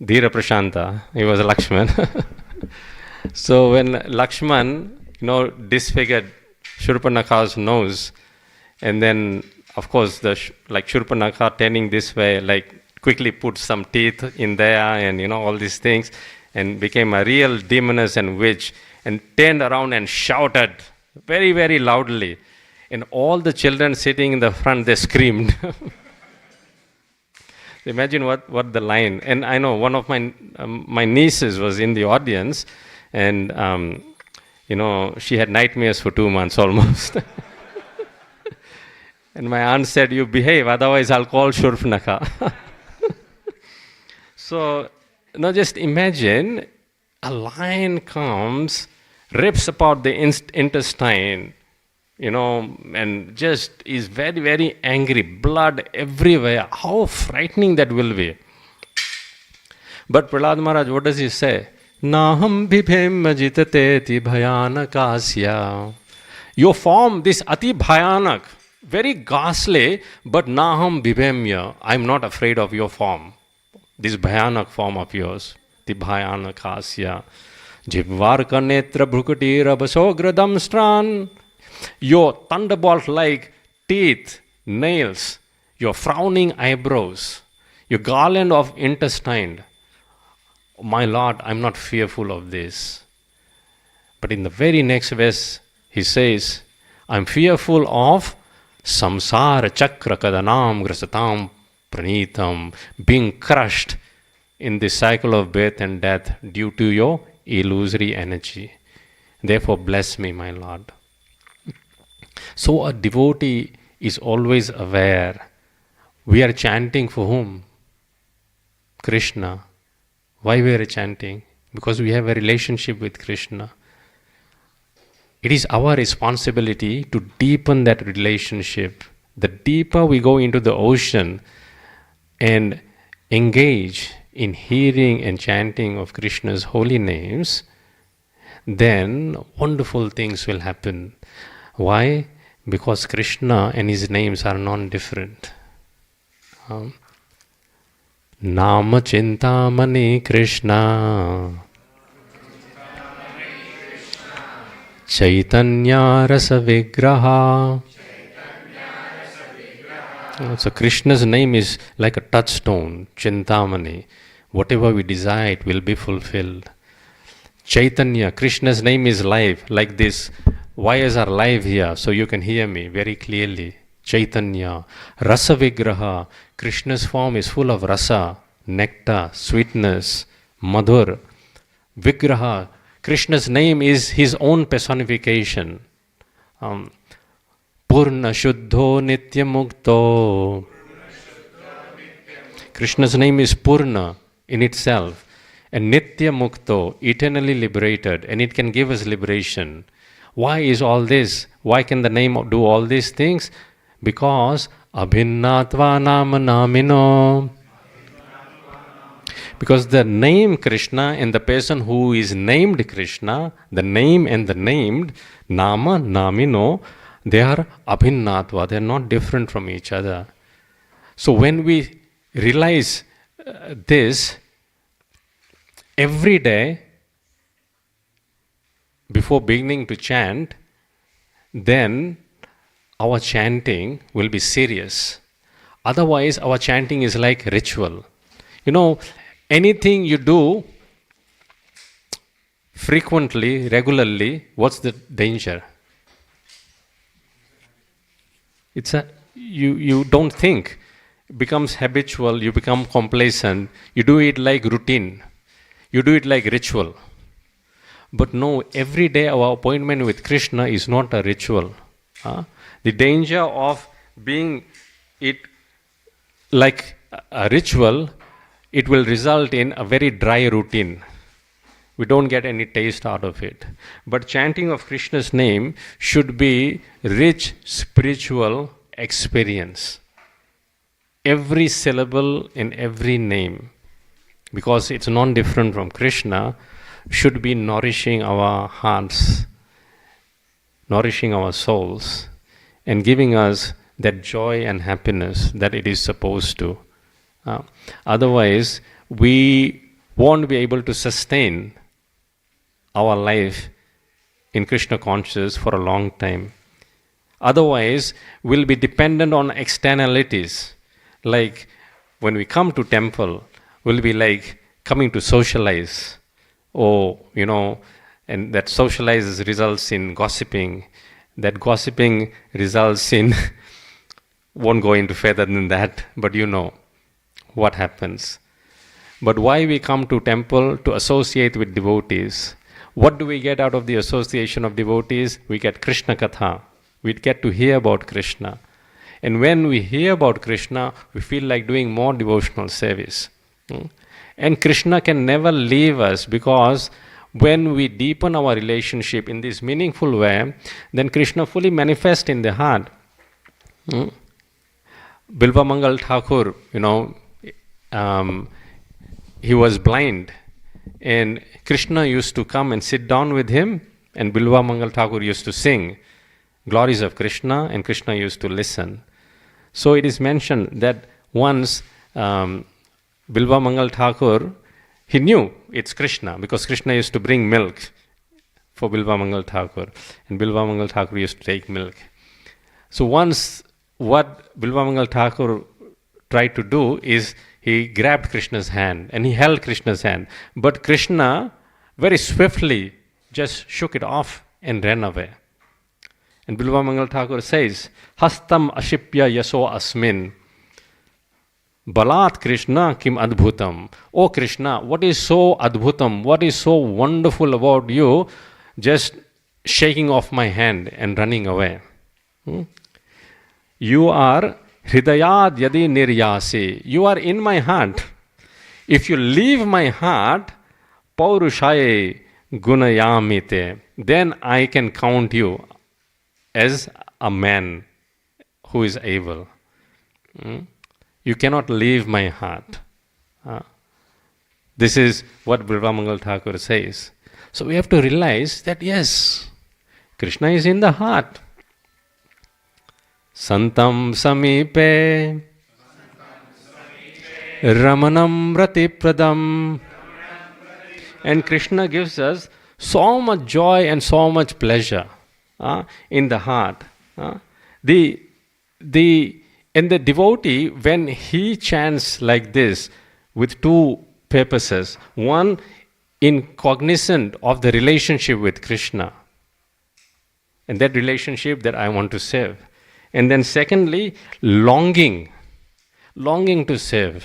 S1: Dhira Prashanta, he was a Lakshman. So when Lakshman, disfigured Shurpanakha's nose, and then, of course, like Shurpanakha turning this way, like quickly put some teeth in there and all these things, and became a real demoness and witch, and turned around and shouted very, very loudly. And all the children sitting in the front, they screamed. Imagine what the line. And I know one of my nieces was in the audience, and she had nightmares for 2 months almost. And my aunt said, "You behave, otherwise I'll call Shurpanakha." So, just imagine a lion comes, rips apart the intestine, and just is very, very angry, blood everywhere. How frightening that will be. But Prahlad Maharaj, what does he say? Naham bhibhem jitateti bhayanakasya. Your form, this ati bhayanak, very ghastly, but naham bhibhemya, I'm not afraid of your form. This bhayanak form of yours, the bhayanakasya. Jivvarka netra bhrukati rabasogradam stran. Your thunderbolt-like teeth, nails, your frowning eyebrows, your garland of intestine. My Lord, I'm not fearful of this. But in the very next verse, he says, I'm fearful of samsara chakra kadanam grasatam pranitam, being crushed in the cycle of birth and death due to your illusory energy. Therefore, bless me, my Lord. So a devotee is always aware. We are chanting for whom? Krishna. Why we are chanting? Because we have a relationship with Krishna. It is our responsibility to deepen that relationship. The deeper we go into the ocean and engage in hearing and chanting of Krishna's holy names, then wonderful things will happen. Why? Because Krishna and his names are non-different. Nama Chintamani Krishna Chaitanya Rasa Vigraha. So Krishna's name is like a touchstone, Chintamani. Whatever we desire, it will be fulfilled. Chaitanya, Krishna's name is live, like this. Wires are live here, so you can hear me very clearly. Chaitanya, Rasa Vigraha. Krishna's form is full of rasa, nectar, sweetness, madhur. Vigraha, Krishna's name is his own personification. Purna Shuddho Nitya Mukto. Krishna's name is Purna in itself, and Nitya Mukto, eternally liberated, and it can give us liberation. Why is all this? Why can the name do all these things? Because Abhinnatva Nama Namino. Because the name Krishna and the person who is named Krishna, the name and the named, Nama, Namino, they are abhinnatva, they are not different from each other. So when we realize this, every day, before beginning to chant, then our chanting will be serious. Otherwise, our chanting is like ritual. Anything you do frequently, regularly, what's the danger? You don't think. It becomes habitual, you become complacent, you do it like routine, you do it like ritual. But no, every day our appointment with Krishna is not a ritual. The danger of being it like a ritual, it will result in a very dry routine. We don't get any taste out of it. But chanting of Krishna's name should be rich spiritual experience. Every syllable in every name, because it's non-different from Krishna, should be nourishing our hearts, nourishing our souls, and giving us that joy and happiness that it is supposed to. Otherwise, we won't be able to sustain our life in Krishna consciousness for a long time. Otherwise, we'll be dependent on externalities. Like when we come to temple, we'll be like coming to socialize. And that socializes results in gossiping. That gossiping results in, won't go into further than that, but what happens. But why we come to temple? To associate with devotees. What do we get out of the association of devotees? We get Krishna Katha. We get to hear about Krishna. And when we hear about Krishna, we feel like doing more devotional service. And Krishna can never leave us, because when we deepen our relationship in this meaningful way, then Krishna fully manifests in the heart. Bilva Mangal Thakur, he was blind, and Krishna used to come and sit down with him, and Bilva Mangal Thakur used to sing glories of Krishna, and Krishna used to listen. So it is mentioned that once Bilva Mangal Thakur, he knew it's Krishna, because Krishna used to bring milk for Bilva Mangal Thakur, and Bilva Mangal Thakur used to take milk. So once what Bilva Mangal Thakur tried to do is he grabbed Krishna's hand and he held Krishna's hand. But Krishna very swiftly just shook it off and ran away. And Bilva Mangal Thakur says, Hastam ashipya yaso asmin. Balat Krishna kim adbhutam. Oh Krishna, what is so adbhutam? What is so wonderful about you? Just shaking off my hand and running away. You are hridayad yadi niryasi. You are in my heart. If you leave my heart, paurushaye gunayamite, then I can count you as a man who is able. You cannot leave my heart. This is what Bilva Mangal Thakur says. So we have to realize that yes, Krishna is in the heart. Santam samipe Ramanam Ratipradam. And Krishna gives us so much joy and so much pleasure in the heart. The devotee, when he chants like this with two purposes. One, in cognizant of the relationship with Krishna, and that relationship that I want to serve. And then secondly, longing to serve.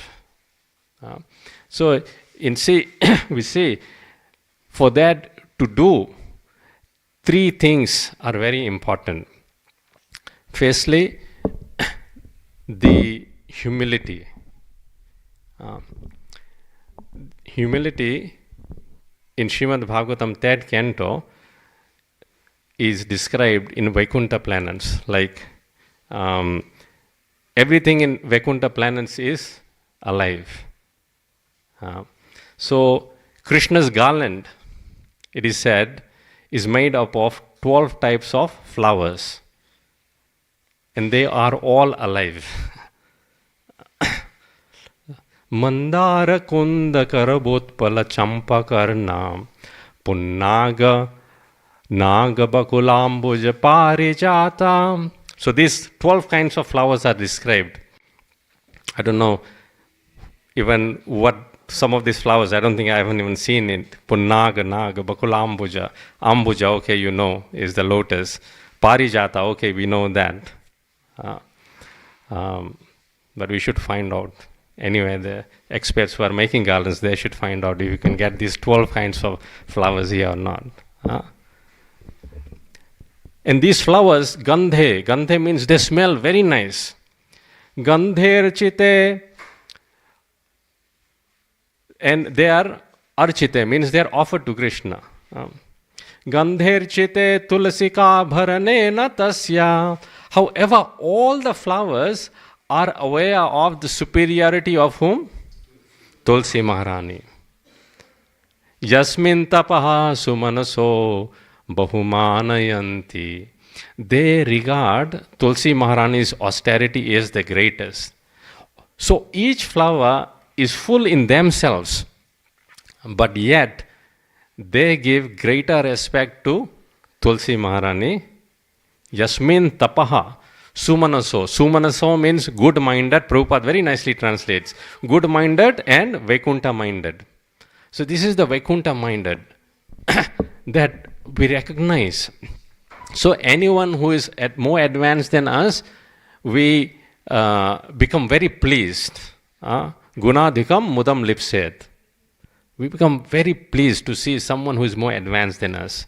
S1: So we see, for that to do, three things are very important. Firstly, the humility. Humility in Srimad Bhagavatam 3rd canto is described in Vaikuntha planets. Like everything in Vaikuntha planets is alive. So, Krishna's garland, it is said, is made up of 12 types of flowers. And they are all alive. Mandara kunda karabotpala champakarnam punnaga naga bakulambuja parijata. So these 12 kinds of flowers are described. I don't know even what some of these flowers, I don't think I haven't even seen it. Punnaga, naga, bakulambuja. Ambuja, okay, you know, is the lotus. Parijata, okay, we know that. But we should find out. Anyway, the experts who are making garlands, they should find out if you can get these 12 kinds of flowers here or not. And these flowers, gandhe means they smell very nice. Gandher chite, and they are archite, means they are offered to Krishna. Gandher chite tulasika bharane na tasya. However, all the flowers are aware of the superiority of whom? Tulsi Maharani. Yasmin tapaha sumanaso bahumanayanti. They regard Tulsi Maharani's austerity as the greatest. So each flower is full in themselves, but yet they give greater respect to Tulsi Maharani. Yasmin tapaha sumanaso. Sumanaso means good-minded. Prabhupada very nicely translates. Good-minded and Vaikuntha-minded. So this is the Vaikuntha-minded that we recognize. So anyone who is more advanced than us, we become very pleased. Gunadhikam mudam lipset. We become very pleased to see someone who is more advanced than us.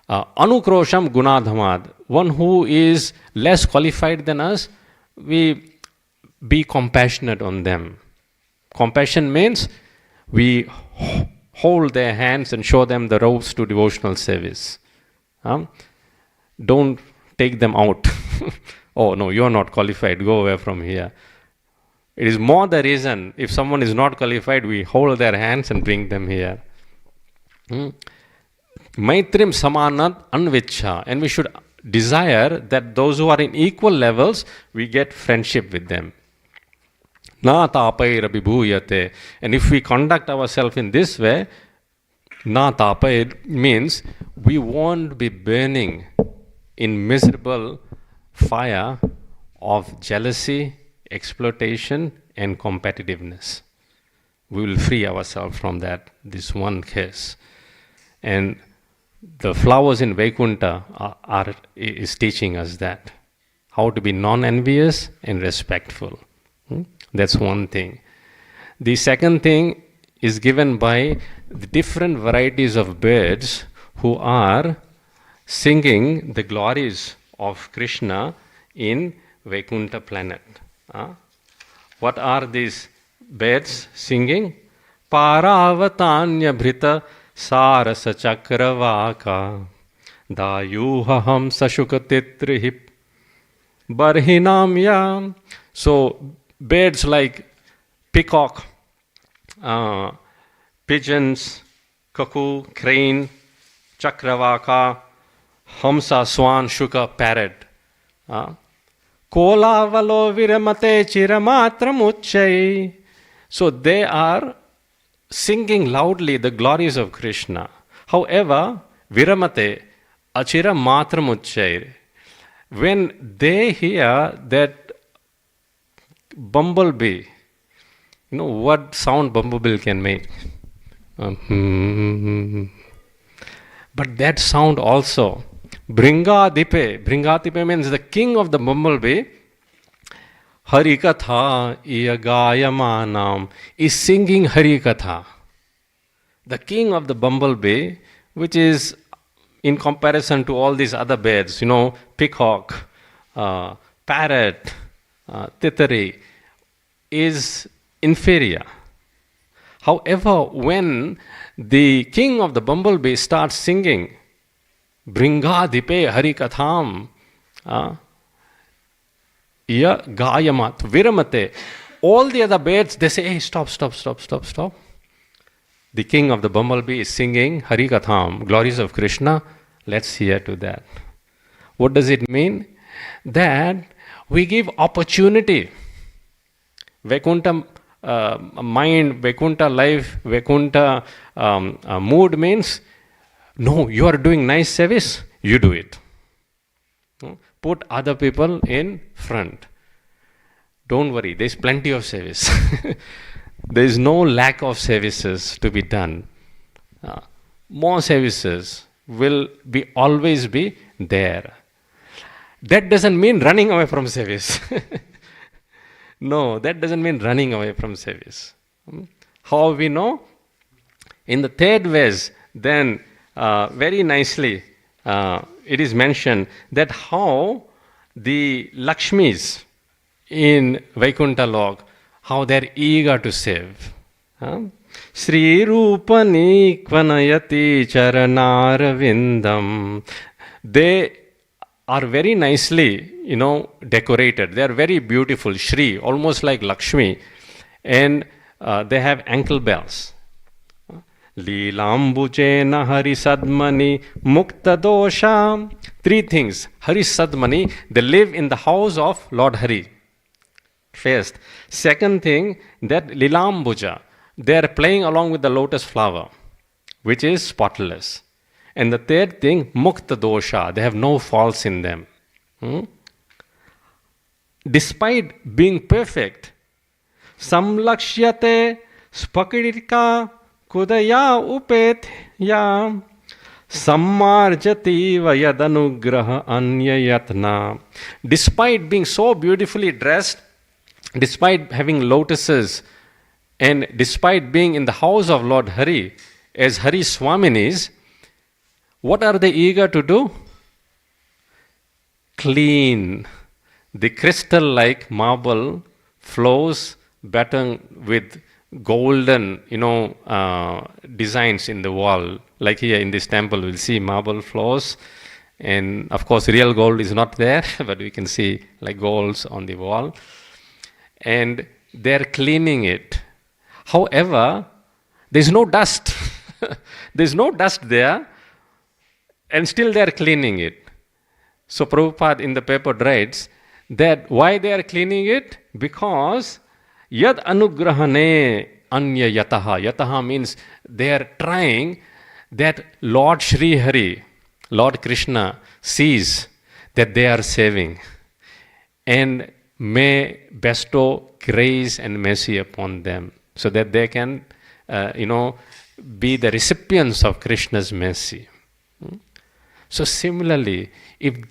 S1: Anukrosham gunadhamad. One who is less qualified than us, we be compassionate on them. Compassion means we hold their hands and show them the ropes to devotional service. Don't take them out. Oh no, you are not qualified, go away from here. It is more the reason, if someone is not qualified, we hold their hands and bring them here. Maitrim samanat anvicha, and we should desire that those who are in equal levels, we get friendship with them. Na tapair abhibhuyate. And if we conduct ourselves in this way, na tapair means we won't be burning in miserable fire of jealousy, exploitation, and competitiveness. We will free ourselves from that, this one case. And the flowers in Vaikuntha is teaching us that. How to be non-envious and respectful. That's one thing. The second thing is given by the different varieties of birds who are singing the glories of Krishna in Vaikuntha planet. What are these birds singing? Paravatanya bhrita sarasa chakravaka dayuha hamsa shukatitrihip barhinam yam. So birds like peacock, pigeons, cuckoo, crane, chakravaka, hamsa, swan, shuka, parrot. Kolavalo viramate chiramatram uchai. So they are singing loudly the glories of Krishna. However, viramate achira matram uchai. When they hear that bumblebee, you know what sound bumblebee can make? But that sound also, Bringadipe means the king of the bumblebee, Harikatha iyagayamanam, is singing Harikatha. The king of the bumblebee, which is in comparison to all these other birds, peacock, parrot, titari, is inferior. However, when the king of the bumblebee starts singing, Bringadipe Harikatham, Ya Gayamat, Viramate, all the other birds, they say, hey, stop. The king of the bumblebee is singing Hari Katham, glories of Krishna. Let's hear to that. What does it mean? That we give opportunity. Vaikuntha mind, Vaikuntha life, Vaikuntha mood means, no, you are doing nice service, you do it. Put other people in front. Don't worry, there's plenty of service. There is no lack of services to be done. More services will always be there. That doesn't mean running away from service. No, that doesn't mean running away from service. How we know? In the third verse, then very nicely it is mentioned that how the Lakshmis in Vaikuntha Lok, how they are eager to serve. Sri Rupani Kvanayati Charanarvindam. They are very nicely, decorated. They are very beautiful, Shri, almost like Lakshmi. And they have ankle bells. Leelambujena Hari Sadmani Mukta Dosha. Three things. Hari Sadmani, they live in the house of Lord Hari. First. Second thing, that Lilambuja, they are playing along with the lotus flower, which is spotless. And the third thing, Mukta Dosha, they have no faults in them. Despite being perfect, Samlakshyate Spakidirka Kudaya Upetya Sammarjati Vayadanugraha Anyayatna. Despite being so beautifully dressed, despite having lotuses, and despite being in the house of Lord Hari, as Hari Swaminis, what are they eager to do? Clean. The crystal-like marble flows better with golden, designs in the wall. Like here in this temple, we'll see marble floors. And of course, real gold is not there, but we can see like golds on the wall. And they're cleaning it. However, there's no dust. There's no dust there, and still they're cleaning it. So Prabhupada in the paper writes that why they are cleaning it? Because yad anugrahane anya yataha. Yataha means they are trying that Lord Sri Hari, Lord Krishna, sees that they are saving and may bestow grace and mercy upon them so that they can, be the recipients of Krishna's mercy. So similarly, if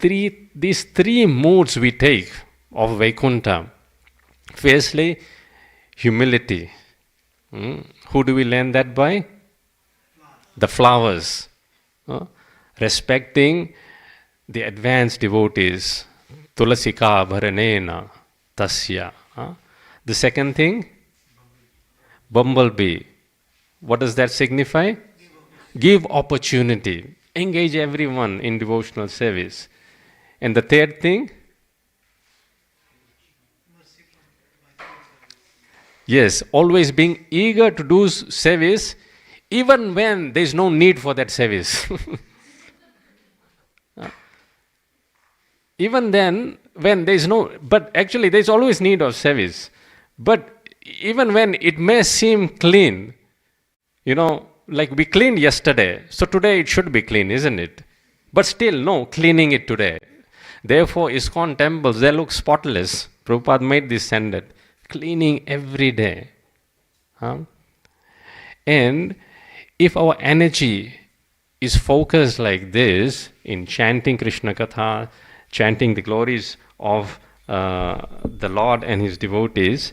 S1: these three moods we take of Vaikuntha, firstly, humility. Who do we learn that by? The flowers. Respecting the advanced devotees. Tulasika bharanena tasya. The second thing, bumblebee. What does that signify? Give opportunity. Engage everyone in devotional service. And the third thing? Yes, always being eager to do service even when there is no need for that service. Even then, when there is no, but actually there is always need of service. But even when it may seem clean, like we cleaned yesterday, so today it should be clean, isn't it? But still, no, cleaning it today. Therefore, ISKCON temples, they look spotless. Prabhupada made this standard. Cleaning every day. And if our energy is focused like this in chanting Krishna Katha, chanting the glories of the Lord and His devotees,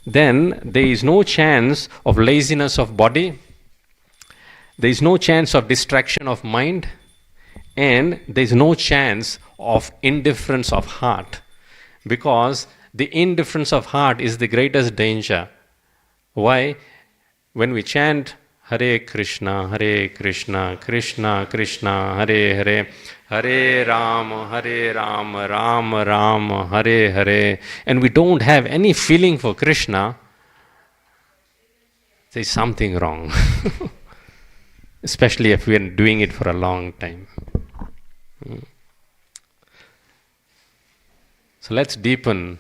S1: then there is no chance of laziness of body, there is no chance of distraction of mind, and there is no chance of indifference of heart, because the indifference of heart is the greatest danger. Why? When we chant Hare Krishna, Krishna Krishna, Hare Hare, Hare Rama, Rama Rama, Hare Hare, and we don't have any feeling for Krishna, there's something wrong. Especially if we're doing it for a long time. So let's deepen